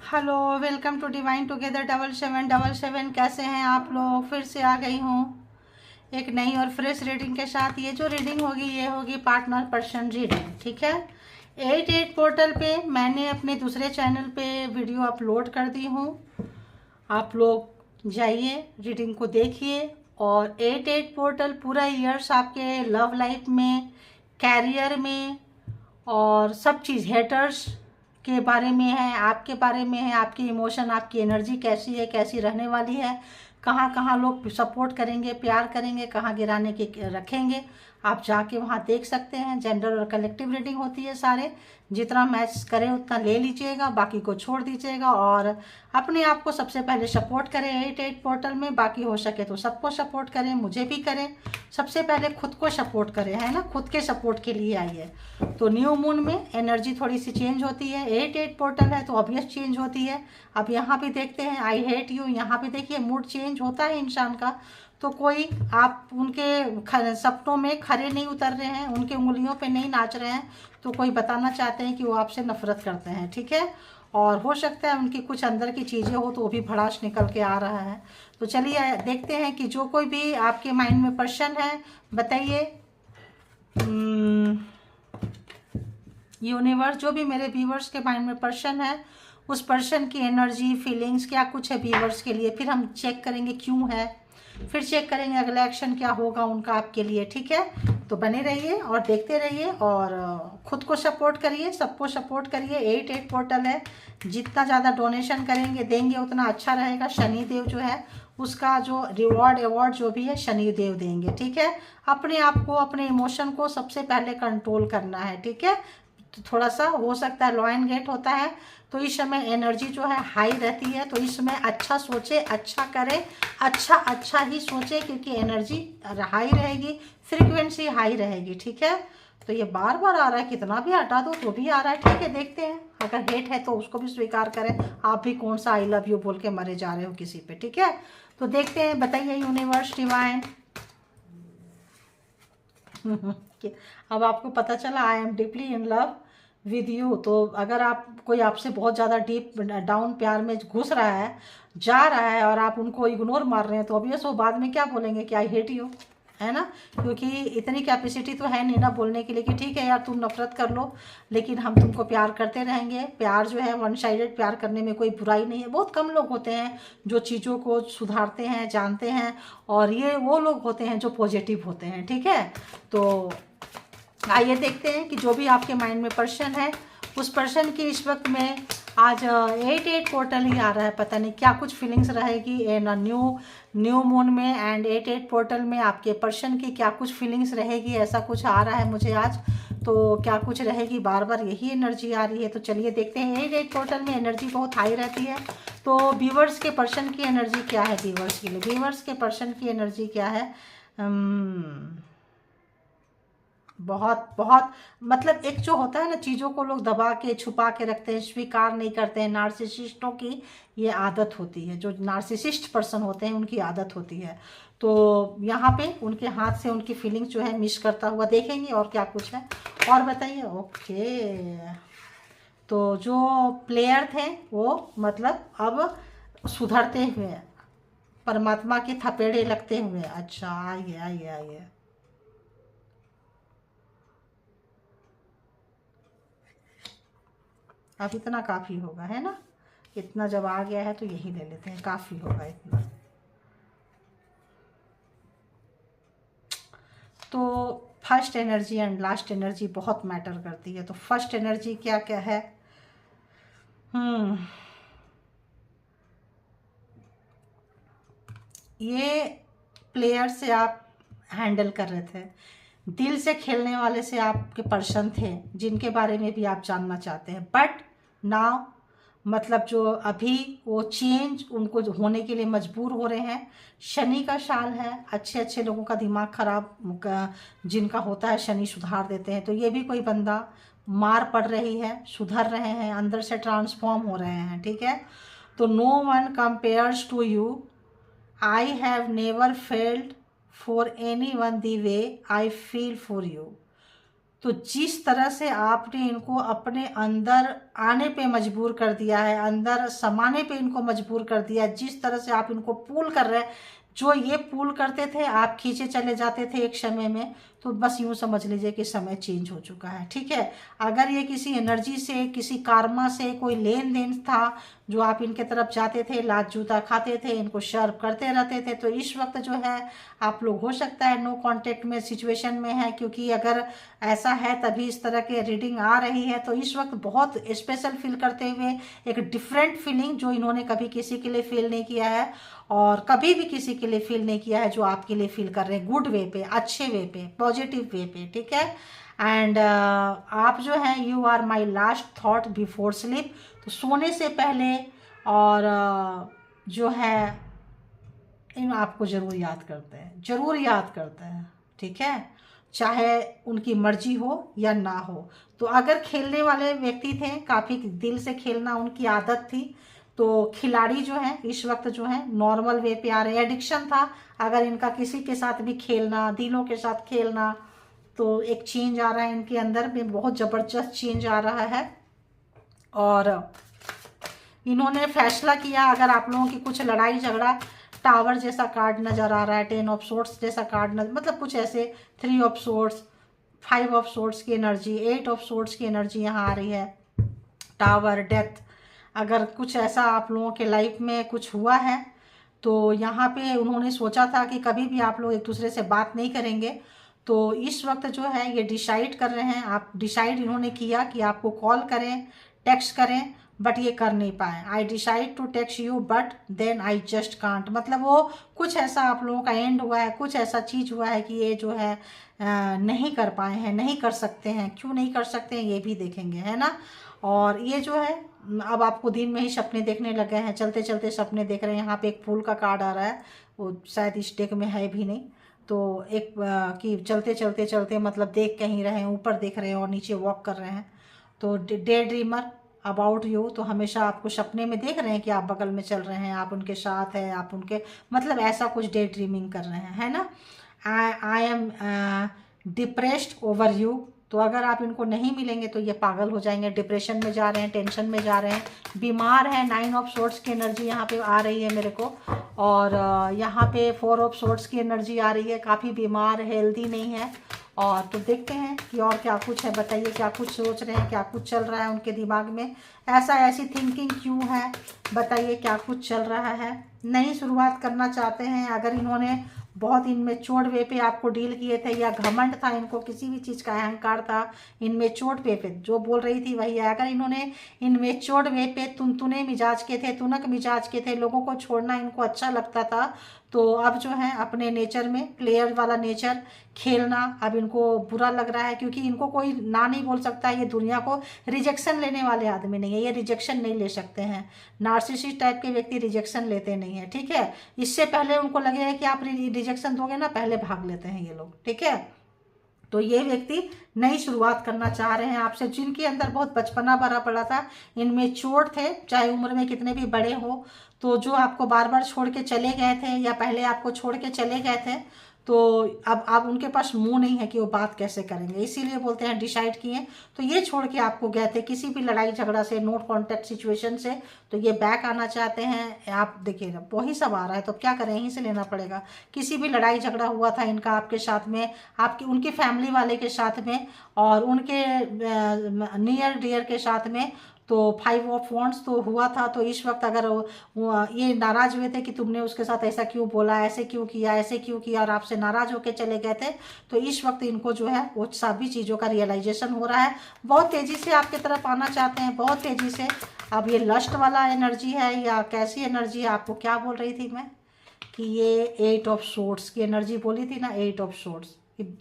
Hello, welcome to divine together 7777। कैसे हैं आप लोग? फिर से आ गई हूँ एक नई और फ्रेश रीडिंग के साथ। ये जो रीडिंग होगी ये होगी पार्टनर पर्सन रीडिंग, ठीक है। 88 पोर्टल पे मैंने अपने दूसरे चैनल पे वीडियो अपलोड कर दी हूँ। आप लोग जाइए, रीडिंग को देखिए। और 88 पोर्टल पूरा ईयर्स आपके लव लाइफ में, कैरियर में और सब चीज़, हेटर्स के बारे में है, आपके बारे में है, आपकी इमोशन, आपकी एनर्जी कैसी है, कैसी रहने वाली है, कहाँ कहाँ लोग सपोर्ट करेंगे, प्यार करेंगे, कहाँ गिराने के रखेंगे। आप जाके वहाँ देख सकते हैं। जेंडर और कलेक्टिव रीडिंग होती है। सारे जितना मैच करें उतना ले लीजिएगा, बाकी को छोड़ दीजिएगा। और अपने आप को सबसे पहले सपोर्ट करें 88 पोर्टल में। बाकी हो सके तो सबको सपोर्ट करें, मुझे भी करें। सबसे पहले खुद को सपोर्ट करें, है ना। खुद के सपोर्ट के लिए आइए। तो न्यू मून में एनर्जी थोड़ी सी चेंज होती है। 88 पोर्टल है तो ऑब्वियस चेंज होती है। अब यहाँ पे देखते हैं आई हेट यू, यहाँ पे देखिए मूड चेंज होता है इंसान का। तो कोई आप उनके सपनों में खरे नहीं उतर रहे हैं, उनके उंगलियों पे नहीं नाच रहे हैं, तो कोई बताना चाहते हैं कि वो आपसे नफरत करते हैं, ठीक है। और हो सकता है उनकी कुछ अंदर की चीज़ें हो तो वो भी भड़ास निकल के आ रहा है। तो चलिए देखते हैं कि जो कोई भी आपके माइंड में पर्सन है, बताइए। यूनिवर्स, जो भी मेरे व्यूवर्स के माइंड में पर्सन है, उस पर्सन की एनर्जी, फीलिंग्स क्या कुछ है व्यूवर्स के लिए। फिर हम चेक करेंगे क्यों है, फिर चेक करेंगे अगला एक्शन क्या होगा उनका आपके लिए, ठीक है। तो बने रहिए और देखते रहिए और खुद को सपोर्ट करिए, सबको सपोर्ट करिए। 88 पोर्टल है, जितना ज़्यादा डोनेशन करेंगे देंगे उतना अच्छा रहेगा। शनि देव जो है उसका जो रिवॉर्ड अवार्ड जो भी है शनि देव देंगे, ठीक है। अपने आप को, अपने इमोशन को सबसे पहले कंट्रोल करना है, ठीक है। तो थोड़ा सा हो सकता है लॉ एंड गेट होता है तो इस समय एनर्जी जो है हाई रहती है। तो इस समय अच्छा सोचे, अच्छा करे, अच्छा ही सोचे, क्योंकि एनर्जी हाई रहेगी, फ्रीक्वेंसी हाई रहेगी, ठीक है। तो ये बार बार आ रहा है, कितना भी हटा दो तो भी आ रहा है, ठीक है। देखते हैं, अगर हेट है तो उसको भी स्वीकार करें। आप भी कौन सा आई लव यू बोल के मरे जा रहे हो किसी पे, ठीक है। तो देखते हैं, बताइए यूनिवर्स डिवाइन। अब आपको पता चला I am deeply in love with you. तो अगर आप कोई आपसे बहुत ज़्यादा डीप डाउन प्यार में घुस रहा है, जा रहा है, और आप उनको इग्नोर मार रहे हैं, तो ऑब्वियस वो बाद में क्या बोलेंगे कि आई हेट यू, है ना। क्योंकि इतनी कैपेसिटी तो है नहीं ना बोलने के लिए कि ठीक है यार तुम नफरत कर लो लेकिन हम तुमको प्यार करते रहेंगे। प्यार जो है वन साइडेड प्यार करने में कोई बुराई नहीं है। बहुत कम लोग होते हैं जो चीज़ों को सुधारते हैं, जानते हैं, और ये वो लोग होते हैं जो पॉजिटिव होते हैं, ठीक है। तो आइए देखते हैं कि जो भी आपके माइंड में पर्सन है, उस पर्सन की इस वक्त में आज 88 पोर्टल ही आ रहा है। पता नहीं क्या कुछ फीलिंग्स रहेगी इन न्यू मून में। एंड 88 पोर्टल में आपके पर्सन की क्या कुछ फीलिंग्स रहेगी, ऐसा कुछ आ रहा है मुझे आज। तो क्या कुछ रहेगी, बार बार यही एनर्जी आ रही है। तो चलिए देखते हैं। 88 पोर्टल में एनर्जी बहुत हाई रहती है। तो व्यूवर्स के पर्सन की एनर्जी क्या है, व्यूवर्स के लिए व्यूवर्स के पर्सन की एनर्जी क्या है। बहुत बहुत मतलब एक जो होता है ना, चीज़ों को लोग दबा के छुपा के रखते हैं, स्वीकार नहीं करते हैं। नार्सिसिस्टों की ये आदत होती है, जो नार्सिसिस्ट पर्सन होते हैं उनकी आदत होती है। तो यहाँ पे उनके हाथ से उनकी फीलिंग्स जो है मिस करता हुआ देखेंगे। और क्या कुछ है और बताइए। ओके, तो जो प्लेयर थे वो मतलब अब सुधरते हुए, परमात्मा के थपेड़े लगते हुए। अच्छा, आइए आइए आइए। अब इतना काफ़ी होगा, है ना। इतना जब आ गया है तो यही ले लेते हैं, काफ़ी होगा इतना। तो first energy and last energy बहुत मैटर करती है। तो फर्स्ट एनर्जी क्या क्या है। हम्म ये प्लेयर से आप हैंडल कर रहे थे, दिल से खेलने वाले से आपके पर्सन थे जिनके बारे में भी आप जानना चाहते हैं। बट नाउ मतलब जो अभी वो चेंज उनको जो होने के लिए मजबूर हो रहे हैं। शनि का साल है, अच्छे अच्छे लोगों का दिमाग खराब जिनका होता है शनि सुधार देते हैं। तो ये भी कोई बंदा मार पड़ रही है, सुधर रहे हैं, अंदर से ट्रांसफॉर्म हो रहे हैं, ठीक है। तो no one compares to you, I have never failed for anyone the way I feel for you. तो जिस तरह से आपने इनको अपने अंदर आने पे मजबूर कर दिया है, अंदर समाने पे इनको मजबूर कर दिया है, जिस तरह से आप इनको पुल कर रहे हैं, जो ये पुल करते थे आप खींचे चले जाते थे एक समय में, तो बस यूं समझ लीजिए कि समय चेंज हो चुका है। ठीक है, अगर ये किसी एनर्जी से, किसी कार्मा से कोई लेन देन था, जो आप इनके तरफ जाते थे, लात जूता खाते थे, इनको शर्व करते रहते थे, तो इस वक्त जो है आप लोग हो सकता है नो कांटेक्ट में सिचुएशन में है, क्योंकि अगर ऐसा है तभी इस तरह के रीडिंग आ रही है। तो इस वक्त बहुत स्पेशल फील करते हुए, एक डिफरेंट फीलिंग जो इन्होंने कभी किसी के लिए फील नहीं किया है और कभी भी किसी के लिए फील नहीं किया है, जो आपके लिए फील कर रहे हैं, गुड वे पे, अच्छे वे पे, पॉजिटिव वे पे। ठीक है, एंड आप जो हैं, you are my last thought before sleep, तो सोने से पहले और जो है इन आपको ज़रूर याद करते हैं, ज़रूर याद करते हैं। ठीक है, चाहे उनकी मर्जी हो या ना हो। तो अगर खेलने वाले व्यक्ति थे, काफ़ी दिल से खेलना उनकी आदत थी, तो खिलाड़ी जो है इस वक्त जो है नॉर्मल वे पे आ रहे हैं। एडिक्शन था अगर इनका किसी के साथ भी खेलना, दिलों के साथ खेलना, तो एक चेंज आ रहा है इनके अंदर में, बहुत ज़बरदस्त चेंज आ रहा है। और इन्होंने फैसला किया, अगर आप लोगों की कुछ लड़ाई झगड़ा, टावर जैसा कार्ड नज़र आ रहा है, 10 ऑफ सोर्ट्स जैसा कार्ड मतलब कुछ ऐसे, 3 ऑफ सोर्ट्स, 5 ऑफ सोर्ट्स की एनर्जी, 8 ऑफ सोर्ट्स की एनर्जी यहाँ आ रही है, टावर, डेथ। अगर कुछ ऐसा आप लोगों के लाइफ में कुछ हुआ है, तो यहाँ पे उन्होंने सोचा था कि कभी भी आप लोग एक दूसरे से बात नहीं करेंगे, तो इस वक्त जो है ये डिसाइड कर रहे हैं। आप डिसाइड इन्होंने किया कि आपको कॉल करें, टेक्स्ट करें, बट ये कर नहीं पाए। I decide to text you but then I just can't, मतलब वो कुछ ऐसा आप लोगों का एंड हुआ है, कुछ ऐसा चीज़ हुआ है कि ये जो है नहीं कर पाए हैं, नहीं कर सकते हैं। क्यों नहीं कर सकते हैं ये भी देखेंगे, है ना। और ये जो है अब आपको दिन में ही सपने देखने लग गए हैं, चलते चलते सपने देख रहे हैं। यहाँ पे एक फूल का कार्ड आ रहा है, वो शायद इस डेक में है भी नहीं, तो एक कि चलते चलते चलते मतलब देख कहीं रहे हैं, ऊपर देख रहे हैं और नीचे वॉक कर रहे हैं। तो डे ड्रीमर अबाउट यू, तो हमेशा आपको सपने में देख रहे हैं कि आप बगल में चल रहे हैं, आप उनके साथ हैं, आप उनके मतलब ऐसा कुछ डे ड्रीमिंग कर रहे हैं, है ना। I am depressed over you, तो अगर आप इनको नहीं मिलेंगे तो ये पागल हो जाएंगे, डिप्रेशन में जा रहे हैं, टेंशन में जा रहे हैं, बीमार हैं। 9 ऑफ सोर्ट्स की एनर्जी यहाँ पे आ रही है मेरे को, और यहाँ पे 4 ऑफ सोर्ट्स की एनर्जी आ रही है, काफ़ी बीमार, हेल्दी नहीं है। और तो देखते हैं कि और क्या कुछ है, बताइए क्या कुछ सोच रहे हैं, क्या कुछ चल रहा है उनके दिमाग में, ऐसी थिंकिंग क्यों है, बताइए क्या कुछ चल रहा है। नई शुरुआत करना चाहते हैं, अगर इन्होंने बहुत इनमेच्योर वे पे आपको डील किए थे, या घमंड था इनको, किसी भी चीज़ का अहंकार था, इनमेच्योर वे पे जो बोल रही थी वही है। अगर इन्होंने इनमेच्योर वे पे तुनतुने मिजाज के थे, तुनक मिजाज के थे, लोगों को छोड़ना इनको अच्छा लगता था, तो अब जो है अपने नेचर में, प्लेयर वाला नेचर, खेलना अब इनको बुरा लग रहा है, क्योंकि इनको कोई ना नहीं बोल सकता। ये दुनिया को रिजेक्शन लेने वाले आदमी नहीं है, ये रिजेक्शन नहीं ले सकते हैं। नार्सिसिस्ट टाइप के व्यक्ति रिजेक्शन लेते नहीं है, ठीक है। इससे पहले उनको लगेगा कि आप रिजेक्शन दोगे ना, पहले भाग लेते हैं ये लोग, ठीक है। तो ये व्यक्ति नई शुरुआत करना चाह रहे हैं आपसे, जिनके अंदर बहुत बचपना भरा पड़ा था, इनमें चोट थे, चाहे उम्र में कितने भी बड़े हो, तो जो आपको बार बार छोड़ के चले गए थे, या पहले आपको छोड़ के चले गए थे, तो अब उनके पास मुंह नहीं है कि वो बात कैसे करेंगे, इसीलिए बोलते हैं डिसाइड किए। तो ये छोड़ के आपको गए थे किसी भी लड़ाई झगड़ा से, नोट कॉन्टैक्ट सिचुएशन से, तो ये बैक आना चाहते हैं। आप देखिए वही सब आ रहा है, तो क्या करें, यहीं से लेना पड़ेगा। किसी भी लड़ाई झगड़ा हुआ था इनका आपके साथ में, आपकी उनकी फैमिली वाले के साथ में, और उनके नियर डियर के साथ में, तो 5 ऑफ वॉन्ड्स तो हुआ था। तो इस वक्त अगर ये नाराज हुए थे कि तुमने उसके साथ ऐसा क्यों बोला, ऐसे क्यों किया, ऐसे क्यों किया, और आपसे नाराज होकर चले गए थे, तो इस वक्त इनको जो है वो सभी चीज़ों का रियलाइजेशन हो रहा है। बहुत तेज़ी से आपकी तरफ आना चाहते हैं, बहुत तेज़ी से। अब ये लस्ट वाला एनर्जी है या कैसी एनर्जी है, आपको क्या बोल रही थी मैं कि ये 8 ऑफ सोर्ट्स की एनर्जी बोली थी ना, 8 ऑफ सोर्ट्स,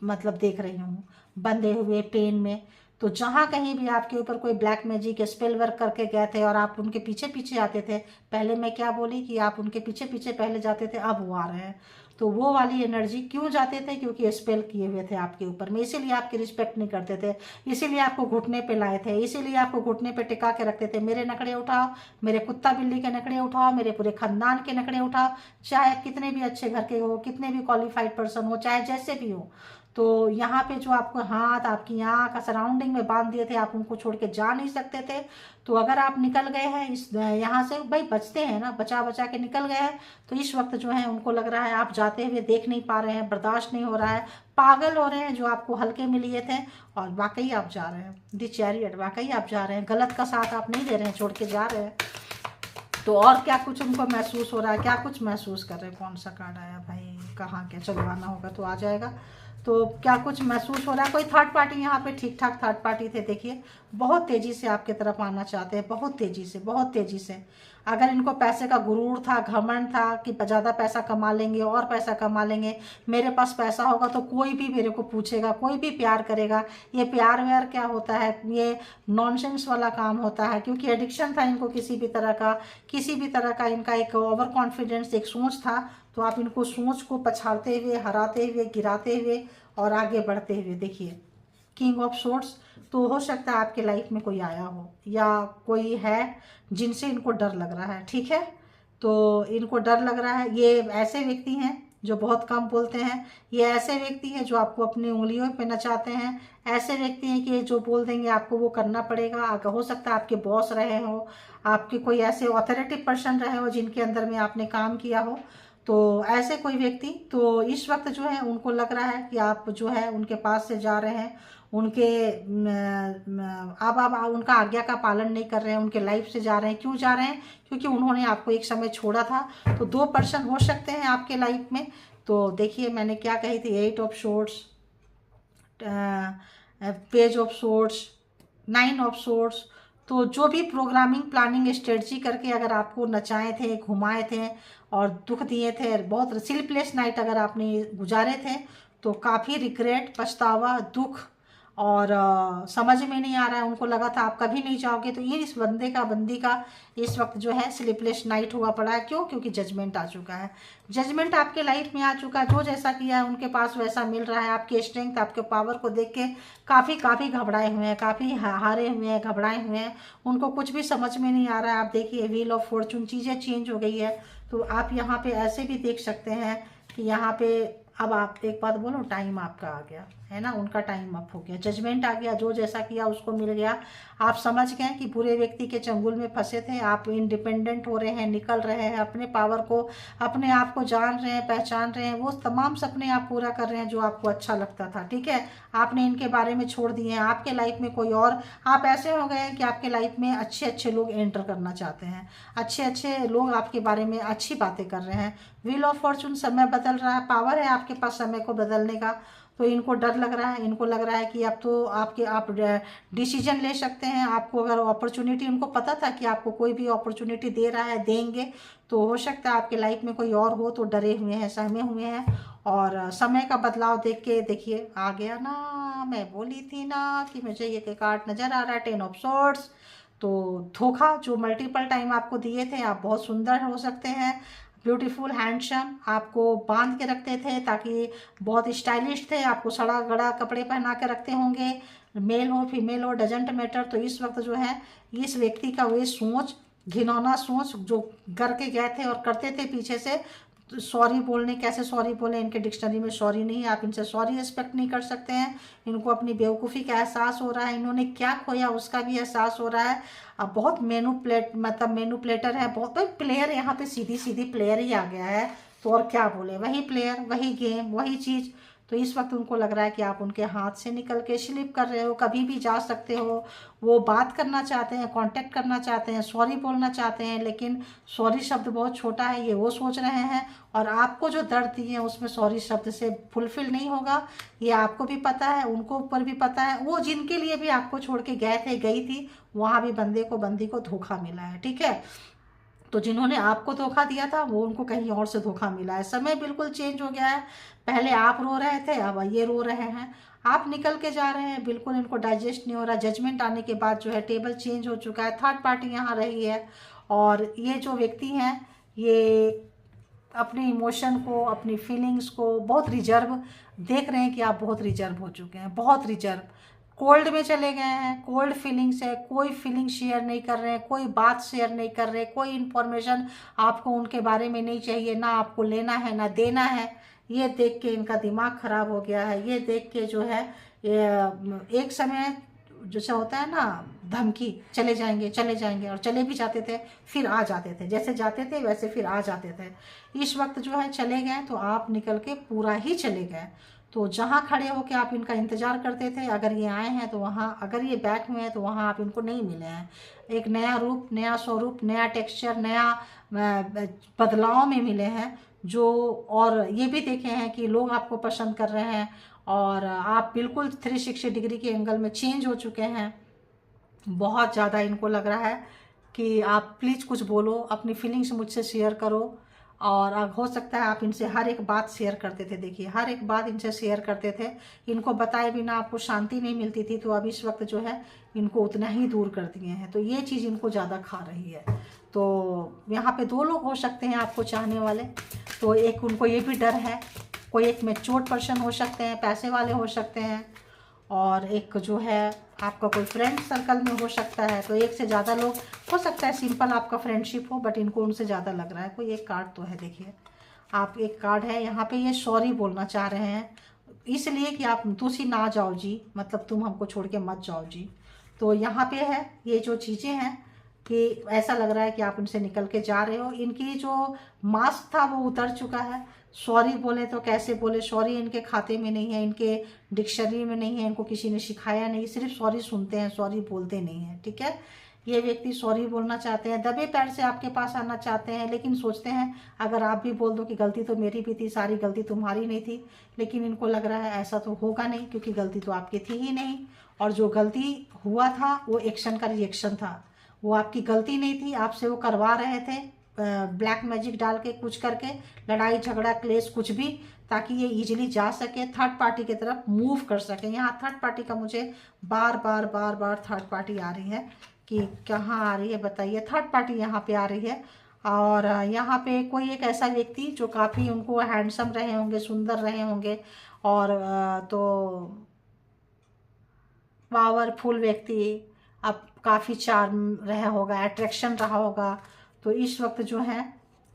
मतलब देख रही हूँ बंधे हुए पेन में। तो जहाँ कहीं भी आपके ऊपर कोई ब्लैक मैजिक स्पेल वर्क करके गए थे और आप उनके पीछे पीछे आते थे, पहले मैं क्या बोली कि आप उनके पीछे पीछे पहले जाते थे, अब वो आ रहे हैं। तो वो वाली एनर्जी क्यों जाते थे, क्योंकि स्पेल किए हुए थे आपके ऊपर में, इसीलिए आपकी रिस्पेक्ट नहीं करते थे, इसीलिए आपको घुटने पे लाए थे, इसीलिए आपको घुटने पे टिका के रखते थे। मेरे नखड़े उठाओ, मेरे कुत्ता बिल्ली के नखड़े उठाओ, मेरे पूरे खानदान के नखड़े उठाओ, चाहे कितने भी अच्छे घर के हो, कितने भी क्वालिफाइड पर्सन हो, चाहे जैसे भी हो। तो यहाँ पे जो आपको हाथ, आपकी आँख सराउंडिंग में बांध दिए थे, आप उनको छोड़ के जा नहीं सकते थे। तो अगर आप निकल गए हैं इस यहाँ से, भाई बचते हैं ना, बचा बचा के निकल गए हैं, तो इस वक्त जो है उनको लग रहा है आप जाते हुए देख नहीं पा रहे हैं, बर्दाश्त नहीं हो रहा है, पागल हो रहे हैं जो आपको हल्के में लिए थे, और वाकई आप जा रहे हैं। द चैरियट, वाकई आप जा रहे हैं, गलत का साथ आप नहीं दे रहे हैं, छोड़ के जा रहे हैं। तो और क्या कुछ उनको महसूस हो रहा है, क्या कुछ महसूस कर रहे हैं? कौन सा कार्ड आया भाई, कहाँ क्या चलवाना होगा तो आ जाएगा। तो क्या कुछ महसूस हो रहा है? कोई थर्ड पार्टी यहाँ पे, ठीक ठाक थर्ड पार्टी थे, देखिए बहुत तेज़ी से आपके तरफ आना चाहते हैं, बहुत तेज़ी से, बहुत तेज़ी से। अगर इनको पैसे का गुरूर था, घमंड था कि ज़्यादा पैसा कमा लेंगे और पैसा कमा लेंगे, मेरे पास पैसा होगा तो कोई भी मेरे को पूछेगा, कोई भी प्यार करेगा। ये प्यार व्यार क्या होता है, ये नॉनसेंस वाला काम होता है, क्योंकि एडिक्शन था इनको किसी भी तरह का, किसी भी तरह का इनका एक ओवर कॉन्फिडेंस, एक सोच था। तो आप इनको सोच को पछाड़ते हुए, हराते हुए, गिराते हुए और आगे बढ़ते हुए, देखिए किंग ऑफ सोर्ड्स। तो हो सकता है आपके लाइफ में कोई आया हो या कोई है जिनसे इनको डर लग रहा है, ठीक है। तो इनको डर लग रहा है, ये ऐसे व्यक्ति हैं जो बहुत कम बोलते हैं, ये ऐसे व्यक्ति हैं जो आपको अपनी उंगलियों पे नचाते हैं, ऐसे व्यक्ति हैं कि जो बोल देंगे आपको वो करना पड़ेगा। हो सकता है आपके बॉस रहे हो, आपके कोई ऐसे ऑथोरिटी पर्सन रहे हो जिनके अंदर में आपने काम किया हो, तो ऐसे कोई व्यक्ति। तो इस वक्त जो है उनको लग रहा है कि आप जो है उनके पास से जा रहे हैं, उनके अब आप उनका आज्ञा का पालन नहीं कर रहे हैं, उनके लाइफ से जा रहे हैं। क्यों जा रहे हैं? क्योंकि उन्होंने आपको एक समय छोड़ा था। तो 2 पर्सन हो सकते हैं आपके लाइफ में। तो देखिए मैंने क्या कही थी, 8 of swords, page of swords, 9 of swords. तो जो भी प्रोग्रामिंग, प्लानिंग, स्ट्रेटजी करके अगर आपको नचाए थे, घुमाए थे और दुख दिए थे, बहुत स्लीपलेस नाइट अगर आपने गुजारे थे, तो काफ़ी रिग्रेट, पछतावा, दुख और समझ में नहीं आ रहा है, उनको लगा था आप कभी नहीं जाओगे। तो ये इस बंदे का, बंदी का इस वक्त जो है स्लीपलेस नाइट हुआ पड़ा है। क्यों? क्योंकि जजमेंट आ चुका है, जजमेंट आपके लाइफ में आ चुका है। जो जैसा किया है उनके पास वैसा मिल रहा है। आपकी स्ट्रेंथ, आपके पावर को देख के काफ़ी घबराए हुए हैं, काफ़ी हारे हुए हैं, घबराए हुए हैं, उनको कुछ भी समझ में नहीं आ रहा है। आप देखिए व्हील ऑफ फॉर्चून, चीज़ें चेंज हो गई है। तो आप यहाँ पे ऐसे भी देख सकते हैं कि यहाँ पे अब आप एक बात बोलो, टाइम आपका आ गया है ना, उनका टाइम अप हो गया, जजमेंट आ गया, जो जैसा किया उसको मिल गया। आप समझ गए कि बुरे व्यक्ति के चंगुल में फंसे थे, आप इंडिपेंडेंट हो रहे हैं, निकल रहे हैं, अपने पावर को, अपने आप को जान रहे हैं, पहचान रहे हैं, वो तमाम सपने आप पूरा कर रहे हैं जो आपको अच्छा लगता था, ठीक है। आपने इनके बारे में छोड़ दिए हैं, आपके लाइफ में कोई और, आप ऐसे हो गए हैं कि आपके लाइफ में अच्छे अच्छे लोग एंटर करना चाहते हैं, अच्छे अच्छे लोग आपके बारे में अच्छी बातें कर रहे हैं। व्हील ऑफ फॉर्चून, समय बदल रहा है, पावर है आपके पास समय को बदलने का। तो इनको डर लग रहा है, इनको लग रहा है कि अब तो आप डिसीजन ले सकते हैं। आपको अगर अपॉर्चुनिटी, उनको पता था कि आपको कोई भी अपॉर्चुनिटी दे रहा है, देंगे, तो हो सकता है आपके लाइफ में कोई और हो, तो डरे हुए हैं, सहमे हुए हैं। और समय का बदलाव देख के देखिए आ गया ना, मैं बोली थी ना कि मुझे ये कार्ड नज़र आ रहा है, 10 ऑफ सोर्ड्स। तो धोखा जो मल्टीपल टाइम आपको दिए थे, आप बहुत सुंदर हो सकते हैं, ब्यूटीफुल, हैंडसम, आपको बांध के रखते थे ताकि बहुत स्टाइलिश थे, आपको सड़ा गड़ा कपड़े पहना के रखते होंगे, मेल हो फीमेल हो डजेंट मैटर। तो इस वक्त जो है इस व्यक्ति का वही सोच, घिनौना सोच जो करके गए थे और करते थे पीछे से, सॉरी बोलने, कैसे सॉरी बोले, इनके डिक्शनरी में सॉरी नहीं है, आप इनसे सॉरी एक्सपेक्ट नहीं कर सकते हैं। इनको अपनी बेवकूफ़ी का एहसास हो रहा है, इन्होंने क्या खोया उसका भी एहसास हो रहा है। अब बहुत मैनुप्लेटर है, बहुत प्लेयर, यहाँ पे सीधी सीधी प्लेयर ही आ गया है। तो और क्या बोले, वही प्लेयर, वही गेम, वही चीज़। तो इस वक्त उनको लग रहा है कि आप उनके हाथ से निकल के स्लिप कर रहे हो, कभी भी जा सकते हो। वो बात करना चाहते हैं, कांटेक्ट करना चाहते हैं, सॉरी बोलना चाहते हैं, लेकिन सॉरी शब्द बहुत छोटा है, ये वो सोच रहे हैं। और आपको जो दर्द दिए हैं उसमें सॉरी शब्द से फुलफिल नहीं होगा, ये आपको भी पता है, उनको ऊपर भी पता है। वो जिनके लिए भी आपको छोड़ के गए थे, गई थी, वहाँ भी बंदी को धोखा मिला है, ठीक है। तो जिन्होंने आपको धोखा दिया था वो, उनको कहीं और से धोखा मिला है। समय बिल्कुल चेंज हो गया है, पहले आप रो रहे थे, अब ये रो रहे हैं, आप निकल के जा रहे हैं, बिल्कुल इनको डाइजेस्ट नहीं हो रहा। जजमेंट आने के बाद जो है टेबल चेंज हो चुका है, थर्ड पार्टी यहाँ रही है। और ये जो व्यक्ति हैं, ये अपने इमोशन को, अपनी फीलिंग्स को बहुत रिजर्व देख रहे हैं कि आप बहुत रिजर्व हो चुके हैं, बहुत रिजर्व, कोल्ड में चले गए हैं, कोल्ड फीलिंग्स है, कोई फीलिंग शेयर नहीं कर रहे हैं, कोई बात शेयर नहीं कर रहे, कोई इन्फॉर्मेशन आपको उनके बारे में नहीं चाहिए, ना आपको लेना है ना देना है। ये देख के इनका दिमाग खराब हो गया है, ये देख के जो है ये एक समय जैसे होता है ना धमकी, चले जाएंगे, और चले भी जाते थे, फिर आ जाते थे, जैसे जाते थे वैसे फिर आ जाते थे। इस वक्त जो है चले गए तो आप निकल के पूरा ही चले गए। तो जहाँ खड़े होकर आप इनका इंतज़ार करते थे, अगर ये आए हैं तो वहाँ, अगर ये बैक हुए हैं तो वहाँ आप इनको नहीं मिले हैं। एक नया रूप, नया स्वरूप, नया टेक्सचर, नया बदलाव में मिले हैं जो, और ये भी देखे हैं कि लोग आपको पसंद कर रहे हैं और आप बिल्कुल 360 डिग्री के एंगल में चेंज हो चुके हैं। बहुत ज़्यादा इनको लग रहा है कि आप प्लीज़ कुछ बोलो, अपनी फीलिंग्स मुझसे शेयर करो। और हो सकता है आप इनसे हर एक बात शेयर करते थे, देखिए हर एक बात इनसे शेयर करते थे, इनको बताए बिना आपको शांति नहीं मिलती थी, तो अब इस वक्त जो है इनको उतना ही दूर कर दिए हैं। तो ये चीज़ इनको ज़्यादा खा रही है। तो यहाँ पे 2 लोग हो सकते हैं आपको चाहने वाले। तो एक उनको ये भी डर है, कोई एक मैच्योर्ड पर्सन हो सकते हैं, पैसे वाले हो सकते हैं, और एक जो है आपका कोई फ्रेंड सर्कल में हो सकता है। तो एक से ज़्यादा लोग हो सकता है, सिंपल आपका फ्रेंडशिप हो, बट इनको उनसे ज़्यादा लग रहा है। कोई एक कार्ड तो है, देखिए आप एक कार्ड है यहाँ पे, ये सॉरी बोलना चाह रहे हैं, इसलिए कि आप तुसी ना जाओ जी, मतलब तुम हमको छोड़ के मत जाओ जी। तो यहाँ पे है ये जो चीज़ें हैं कि ऐसा लग रहा है कि आप उनसे निकल के जा रहे हो। इनकी जो मास्क था वो उतर चुका है। सॉरी बोले तो कैसे बोले, सॉरी इनके खाते में नहीं है, इनके डिक्शनरी में नहीं है, इनको किसी ने सिखाया नहीं, सिर्फ सॉरी सुनते हैं, सॉरी बोलते नहीं हैं। ठीक है, ये व्यक्ति सॉरी बोलना चाहते हैं, दबे पैर से आपके पास आना चाहते हैं, लेकिन सोचते हैं अगर आप भी बोल दो कि गलती तो मेरी भी थी, सारी गलती तुम्हारी नहीं थी, लेकिन इनको लग रहा है ऐसा तो होगा नहीं, क्योंकि गलती तो आपकी थी ही नहीं। और जो गलती हुआ था वो एक्शन का रिएक्शन था, वो आपकी गलती नहीं थी, आपसे वो करवा रहे थे ब्लैक मैजिक डाल के, कुछ करके, लड़ाई झगड़ा क्लेश कुछ भी, ताकि ये इजीली जा सके, थर्ड पार्टी की तरफ मूव कर सके। यहाँ थर्ड पार्टी का मुझे बार बार थर्ड पार्टी आ रही है कि कहाँ आ रही है बताइए, थर्ड पार्टी यहाँ पे आ रही है। और यहाँ पे कोई एक ऐसा व्यक्ति जो काफ़ी उनको हैंडसम रहे होंगे, सुंदर रहे होंगे, और तो पावरफुल व्यक्ति, अब काफ़ी चार्म रहा होगा, अट्रैक्शन रहा होगा। तो इस वक्त जो है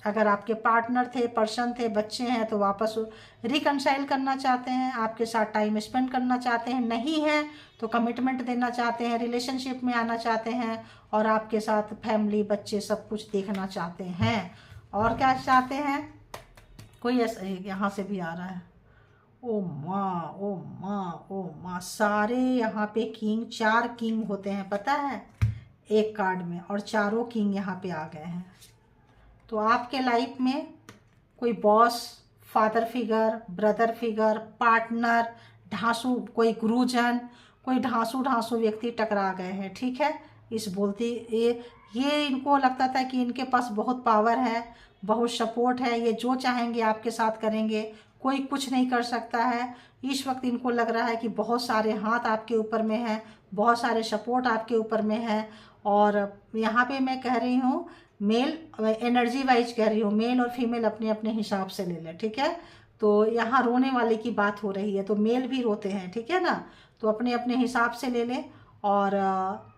अगर आपके पार्टनर थे, पर्सन थे, बच्चे हैं, तो वापस रिकनसाइल करना चाहते हैं, आपके साथ टाइम स्पेंड करना चाहते हैं, नहीं है तो कमिटमेंट देना चाहते हैं, रिलेशनशिप में आना चाहते हैं, और आपके साथ फैमिली, बच्चे, सब कुछ देखना चाहते हैं। और क्या चाहते हैं, कोई ऐसा यहाँ से भी आ रहा है, ओ माँ ओ माँ ओ माँ, सारे यहाँ पे किंग, 4 किंग होते हैं पता है एक कार्ड में, और चारों किंग यहाँ पे आ गए हैं। तो आपके लाइफ में कोई boss, father figure, brother figure, partner, ढांसू, कोई गुरुजन, कोई ढांसू व्यक्ति टकरा गए हैं। ठीक है, इस बोलती ये इनको लगता था कि इनके पास बहुत पावर है, बहुत सपोर्ट है, ये जो चाहेंगे आपके साथ करेंगे, कोई कुछ नहीं कर सकता है। इस वक्त इनको लग रहा है कि बहुत सारे हाथ आपके ऊपर में है, बहुत सारे सपोर्ट आपके ऊपर में है। और यहाँ पे मैं कह रही हूँ, मेल एनर्जी वाइज कह रही हूँ, मेल और फीमेल अपने अपने हिसाब से ले लें। ठीक है, तो यहाँ रोने वाले की बात हो रही है, तो मेल भी रोते हैं, ठीक है ना, तो अपने अपने हिसाब से ले लें। और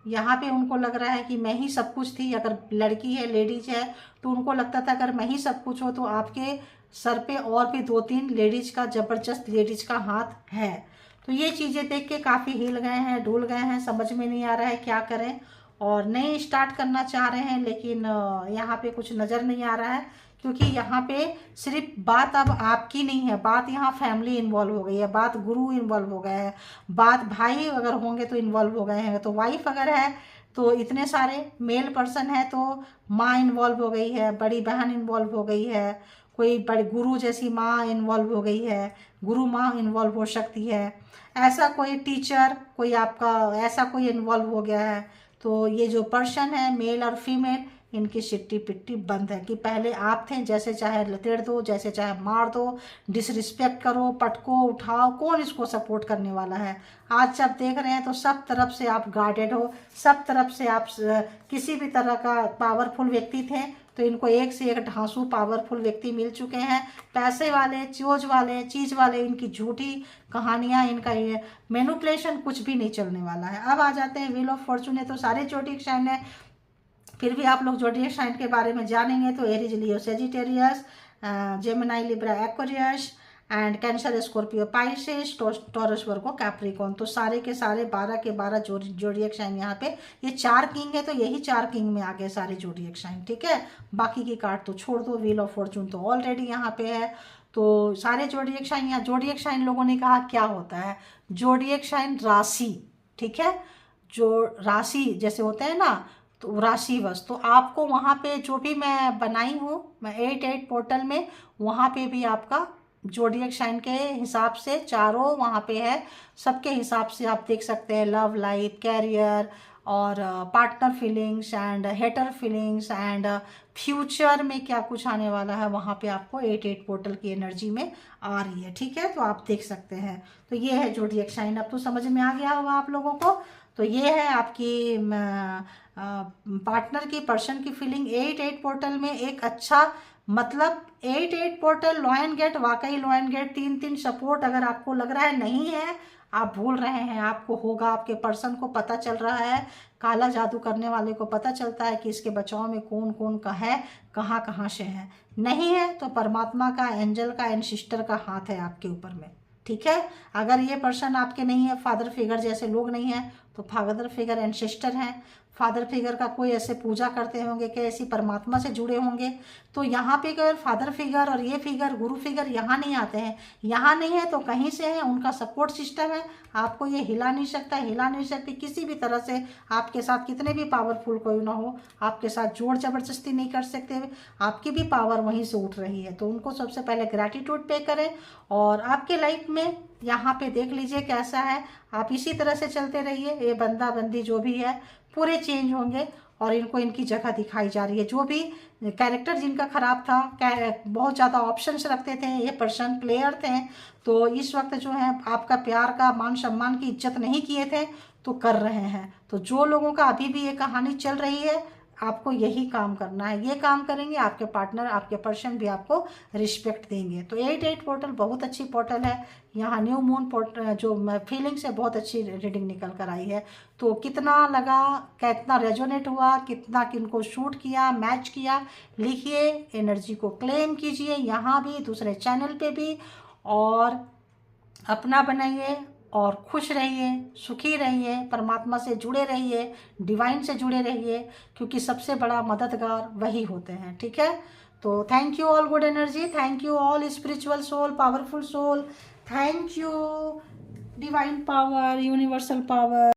यहाँ पे उनको लग रहा है कि मैं ही सब कुछ थी, अगर लड़की है, लेडीज है, तो उनको लगता था अगर मैं ही सब कुछ हो, तो आपके सर पे और भी 2-3 लेडीज का, जबरदस्त लेडीज का हाथ है। तो ये चीज़ें देख के काफ़ी हिल गए हैं, डूल गए हैं, समझ में नहीं आ रहा है क्या करें, और नए स्टार्ट करना चाह रहे हैं, लेकिन यहाँ पे कुछ नज़र नहीं आ रहा है, क्योंकि यहाँ पे सिर्फ बात अब आपकी नहीं है, बात यहाँ फैमिली इन्वॉल्व हो गई है, बात गुरु इन्वॉल्व हो गए हैं, बात भाई अगर होंगे तो इन्वॉल्व हो गए हैं, तो वाइफ अगर है तो इतने सारे मेल पर्सन है, तो माँ इन्वॉल्व हो गई है, बड़ी बहन इन्वॉल्व हो गई है, कोई बड़ी गुरु जैसी माँ इन्वॉल्व हो गई है, गुरु माँ इन्वॉल्व हो सकती है, ऐसा कोई टीचर, कोई आपका ऐसा कोई इन्वॉल्व हो गया है। तो ये जो पर्सन है, मेल और फीमेल, इनकी सिट्टी पिट्टी बंद है कि पहले आप थे, जैसे चाहे लतेड़ दो, जैसे चाहे मार दो, डिसरिस्पेक्ट करो, पटको, उठाओ, कौन इसको सपोर्ट करने वाला है। आज जब देख रहे हैं तो सब तरफ से आप गार्डेड हो, सब तरफ से आप किसी भी तरह का पावरफुल व्यक्ति थे, तो इनको एक से एक ढांसू पावरफुल व्यक्ति मिल चुके हैं, पैसे वाले, चोज वाले, चीज़ वाले, इनकी झूठी कहानियाँ, इनका ये मैनिपुलेशन कुछ भी नहीं चलने वाला है। अब आ जाते हैं व्हील ऑफ फॉर्चून है, तो सारे जोडिएक साइन है, फिर भी आप लोग जोडिएक साइन के बारे में जानेंगे। तो Aries, Leo, Sagittarius, Gemini, Libra, Aquarius and cancer, Scorpio, Pisces, taurus, Virgo, Capricorn. तो सारे के सारे 12 के 12 जोडिएक साइन यहाँ पे, ये 4 किंग है तो यही 4 किंग में आ गए सारे जोडिएक साइन, ठीक है। बाकी की कार्ड तो छोड़ दो, व्हील ऑफ फॉर्चून तो ऑलरेडी यहाँ पे है। तो सारे जोडिएक साइन, यहाँ जोडिएक साइन लोगों ने कहा क्या होता है, जोडिएक साइन राशि, ठीक है, जो राशि जैसे होते हैं ना, तो राशि वश। तो आपको वहाँ पे जो भी मैं बनाई हूँ, मैं 8 पोर्टल में, वहाँ पे भी आपका जोडिएक साइन के हिसाब से चारों वहाँ पे है, सबके हिसाब से आप देख सकते हैं। लव लाइफ, कैरियर और partner feelings and hater feelings and future में क्या कुछ आने वाला है, वहाँ पे आपको 8 पोर्टल की एनर्जी में आ रही है, ठीक है। तो आप देख सकते हैं। तो ये है जोडिएक साइन, अब तो समझ में आ गया होगा आप लोगों को। तो ये है आपकी पार्टनर की, पर्सन की फीलिंग 8 पोर्टल में। एक अच्छा मतलब 8 पोर्टल, लॉयन गेट, वाकई लॉयन गेट 3 सपोर्ट अगर आपको लग रहा है नहीं है, आप भूल रहे हैं, आपको होगा। आपके पर्सन को पता चल रहा है, काला जादू करने वाले को पता चलता है कि इसके बचाव में कौन कौन का है, कहाँ कहाँ से है। नहीं है तो परमात्मा का, एंजल का, एंड सिस्टर का हाथ है आपके ऊपर में, ठीक है। अगर ये पर्सन आपके नहीं है, फादर फिगर जैसे लोग नहीं है, तो फादर फिगर एंड सिस्टर हैं। फादर फिगर का कोई ऐसे पूजा करते होंगे कि ऐसी परमात्मा से जुड़े होंगे। तो यहाँ पे अगर फादर फिगर और ये फिगर, गुरु फिगर यहाँ नहीं आते हैं, यहाँ नहीं है तो कहीं से है, उनका सपोर्ट सिस्टम है। आपको ये हिला नहीं सकता, हिला नहीं सकती किसी भी तरह से। आपके साथ कितने भी पावरफुल कोई ना हो, आपके साथ जोर जबरदस्ती नहीं कर सकते। आपकी भी पावर वहीं से उठ रही है। तो उनको सबसे पहले ग्रैटिट्यूड पे करें। और आपके लाइफ में यहाँ पे देख लीजिए कैसा है, आप इसी तरह से चलते रहिए। ये बंदा बंदी जो भी है पूरे चेंज होंगे और इनको इनकी जगह दिखाई जा रही है। जो भी कैरेक्टर जिनका खराब था, बहुत ज़्यादा ऑप्शंस रखते थे, ये पर्सन प्लेयर थे, तो इस वक्त जो है आपका प्यार का, मान सम्मान की इज्जत नहीं किए थे तो कर रहे हैं। तो जो लोगों का अभी भी ये कहानी चल रही है, आपको यही काम करना है। ये काम करेंगे, आपके पार्टनर, आपके पर्सन भी आपको रिस्पेक्ट देंगे। तो 8 पोर्टल बहुत अच्छी पोर्टल है। यहाँ न्यू मून पोर्टल जो फीलिंग से बहुत अच्छी रीडिंग निकल कर आई है। तो कितना लगा, कितना रेजोनेट हुआ, कितना किनको शूट किया, मैच किया, लिखिए, एनर्जी को क्लेम कीजिए यहाँ भी, दूसरे चैनल पे भी, और अपना बनाइए और खुश रहिए, सुखी रहिए, परमात्मा से जुड़े रहिए, डिवाइन से जुड़े रहिए, क्योंकि सबसे बड़ा मददगार वही होते हैं, ठीक है। तो thank you all good energy, thank you all spiritual soul, powerful soul, thank you divine power, universal power.